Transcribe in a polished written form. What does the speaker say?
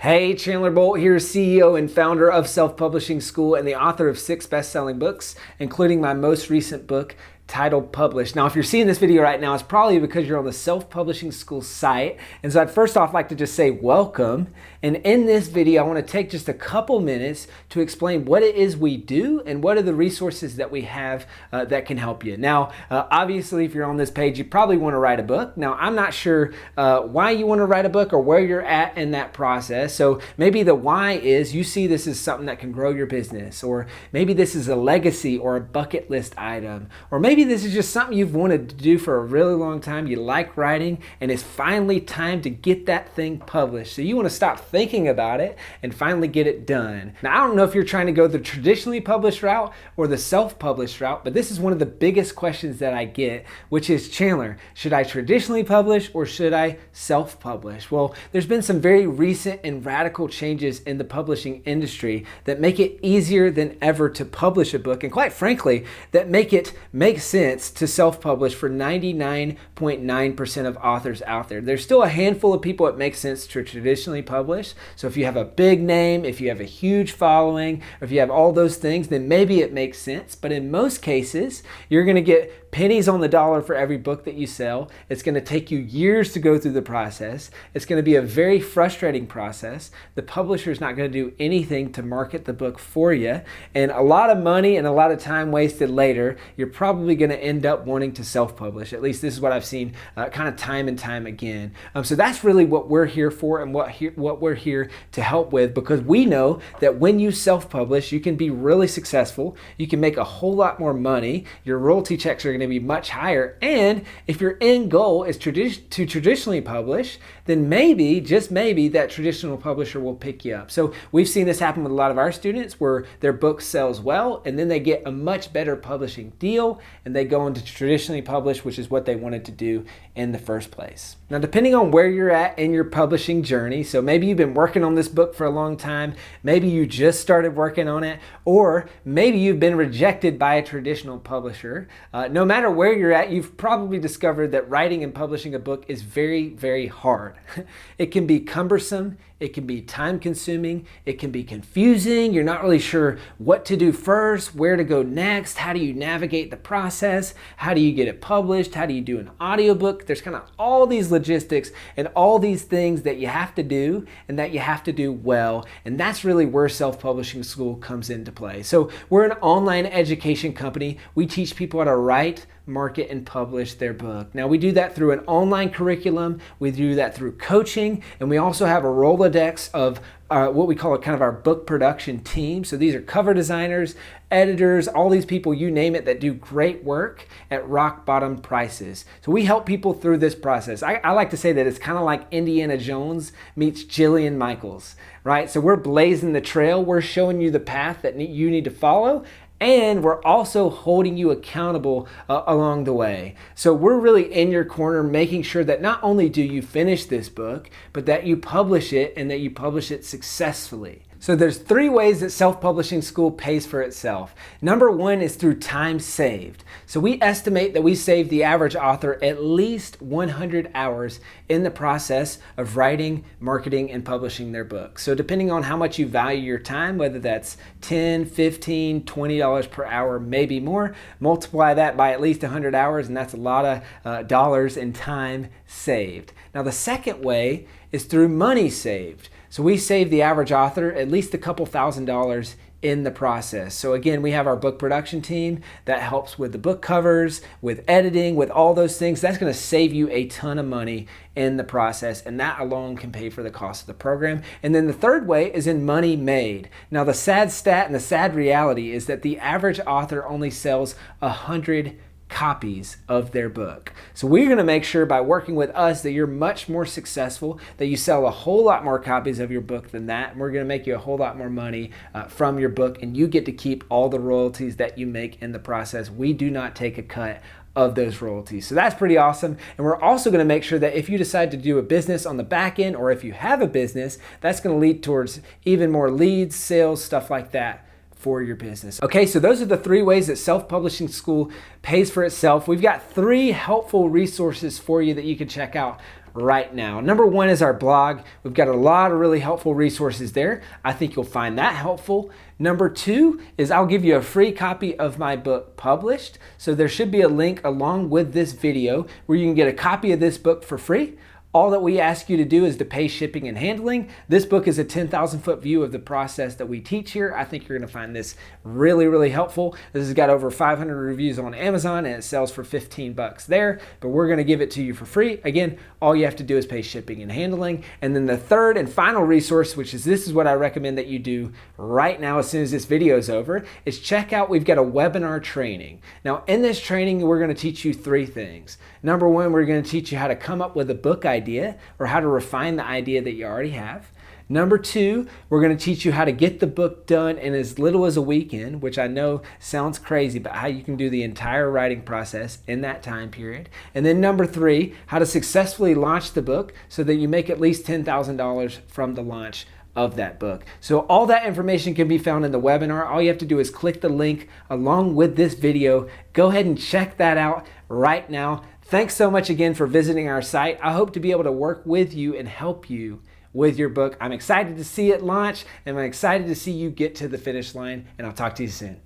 Hey, Chandler Bolt here, CEO and founder of Self-Publishing School and the author of 6 best-selling books, including my most recent book titled Published. Now, if you're seeing this video right now, it's probably because you're on the Self-Publishing School site. And so I'd first off like to just say welcome. And in this video, I want to take just a couple minutes to explain what it is we do and what are the resources that we have that can help you. Now, obviously, if you're on this page, you probably want to write a book. Now, I'm not sure why you want to write a book or where you're at in that process. So maybe the why is you see this as something that can grow your business, or maybe this is a legacy or a bucket list item, or maybe this is just something you've wanted to do for a really long time. You like writing and it's finally time to get that thing published. So you want to stop thinking about it and finally get it done. Now, I don't know if you're trying to go the traditionally published route or the self-published route, but this is one of the biggest questions that I get, which is, Chandler, should I traditionally publish or should I self-publish? Well, there's been some very recent and radical changes in the publishing industry that make it easier than ever to publish a book, and quite frankly, that make it make sense to self-publish for 99.9% of authors out there. There's still a handful of people it makes sense to traditionally publish. So if you have a big name, if you have a huge following, or if you have all those things, then maybe it makes sense. But in most cases, you're going to get pennies on the dollar for every book that you sell. It's going to take you years to go through the process. It's going to be a very frustrating process. The publisher is not going to do anything to market the book for you. And a lot of money and a lot of time wasted later, you're probably going to end up wanting to self-publish. At least this is what I've seen kind of time and time again. So that's really what we're here for and what we're here to help with, because we know that when you self-publish, you can be really successful. You can make a whole lot more money. Your royalty checks are going to be much higher. And if your end goal is to traditionally publish, then maybe, just maybe, that traditional publisher will pick you up. So we've seen this happen with a lot of our students where their book sells well and then they get a much better publishing deal and they go into traditionally publish, which is what they wanted to do in the first place. Now, depending on where you're at in your publishing journey, so maybe you've been working on this book for a long time, maybe you just started working on it, or maybe you've been rejected by a traditional publisher. No matter where you're at, you've probably discovered that writing and publishing a book is very, very hard. It can be cumbersome. It can be time consuming. It can be confusing. You're not really sure what to do first, where to go next. How do you navigate the process? How do you get it published? How do you do an audiobook? There's kind of all these logistics and all these things that you have to do and that you have to do well. And that's really where Self-Publishing School comes into play. So we're an online education company. We teach people how to write, market, and publish their book. Now, we do that through an online curriculum. We do that through coaching, and we also have a Rolodex of what we call kind of our book production team. So these are cover designers, editors, all these people, you name it, that do great work at rock bottom prices. So we help people through this process. I like to say that it's kind of like Indiana Jones meets Jillian Michaels, right? So we're blazing the trail. We're showing you the path that you need to follow. And we're also holding you accountable along the way. So we're really in your corner, making sure that not only do you finish this book, but that you publish it and that you publish it successfully. So there's 3 ways that Self-Publishing School pays for itself. Number 1 is through time saved. So we estimate that we save the average author at least 100 hours in the process of writing, marketing, and publishing their book. So depending on how much you value your time, whether that's $10, $15, $20 per hour, maybe more, multiply that by at least 100 hours, and that's a lot of dollars in time saved. Now, the second way is through money saved. So we save the average author at least a couple $1,000s in the process. So again, we have our book production team that helps with the book covers, with editing, with all those things. That's going to save you a ton of money in the process, and that alone can pay for the cost of the program. And then the third way is in money made. Now, the sad stat and the sad reality is that the average author only sells 100 copies of their book. So we're going to make sure by working with us that you're much more successful, that you sell a whole lot more copies of your book than that. And we're going to make you a whole lot more money from your book, and you get to keep all the royalties that you make in the process. We do not take a cut of those royalties. So that's pretty awesome. And we're also going to make sure that if you decide to do a business on the back end, or if you have a business, that's going to lead towards even more leads, sales, stuff like that for your business. Okay, so those are the 3 ways that Self-Publishing School pays for itself. We've got 3 helpful resources for you that you can check out right now. Number one is our blog. We've got a lot of really helpful resources there. I think you'll find that helpful. Number two is I'll give you a free copy of my book published. So there should be a link along with this video where you can get a copy of this book for free. All that we ask you to do is to pay shipping and handling. This book is a 10,000 foot view of the process that we teach here. I think you're going to find this really, really helpful. This has got over 500 reviews on Amazon and it sells for $15 there, but we're going to give it to you for free. Again, all you have to do is pay shipping and handling. And then the third and final resource, which is this is what I recommend that you do right now as soon as this video is over, is check out, we've got a webinar training. Now in this training, we're going to teach you three things. Number one, we're going to teach you how to come up with a book idea or how to refine the idea that you already have. Number two, we're going to teach you how to get the book done in as little as a weekend, which I know sounds crazy, but how you can do the entire writing process in that time period. And then number three, how to successfully launch the book so that you make at least $10,000 from the launch of that book. So all that information can be found in the webinar. All you have to do is click the link along with this video. Go ahead and check that out right now. Thanks so much again for visiting our site. I hope to be able to work with you and help you with your book. I'm excited to see it launch and I'm excited to see you get to the finish line, and I'll talk to you soon.